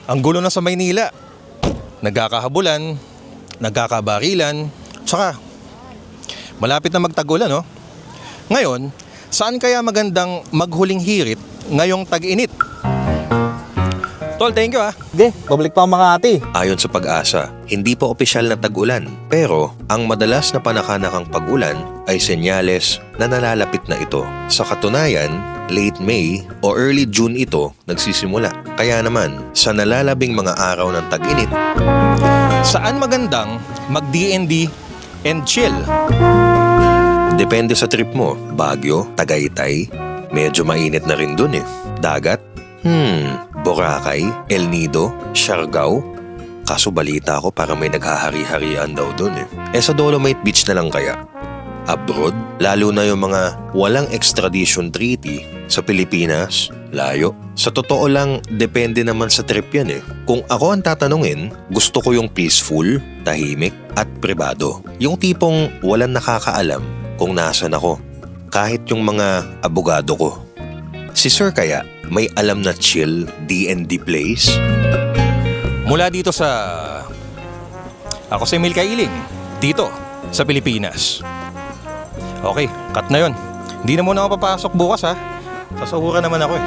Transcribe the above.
Ang gulo na sa Maynila. Nagkakahabulan, nagkakabarilan, tsaka malapit na magtagulan, no? Ngayon, saan kaya magandang maghuling hirit ngayong tag-init? Tol, thank you ah. Sige, babalik pa ang Makati. Ayon sa Pag-asa, hindi pa opisyal na tag-ulan. Pero ang madalas na panakanakang pag-ulan ay senyales na nalalapit na ito. Sa katunayan, late May o early June ito nagsisimula. Kaya naman, sa nalalabing mga araw ng tag-init, Saan magandang mag-DND and chill? depende sa trip mo. Baguio, Tagaytay, medyo mainit na rin dun eh. Dagat? Boracay, El Nido, Siargao. Kaso balita ko para may naghahari-harian daw dun eh. Sa Dolomite Beach na lang kaya? Abroad? Lalo na yung mga walang extradition treaty sa Pilipinas? Layo. Sa totoo lang, depende naman sa trip yan eh. Kung ako ang tatanungin, gusto ko yung peaceful, tahimik, at pribado. Yung tipong walang nakakaalam kung nasan ako. Kahit yung mga abogado ko. Si Sir kaya, may alam na chill D&D place? Mula dito sa... Ako si Emil Kailing, dito sa Pilipinas. Okay, cut na yon. Hindi na muna ako papasok bukas ha. Sasahuran naman ako eh.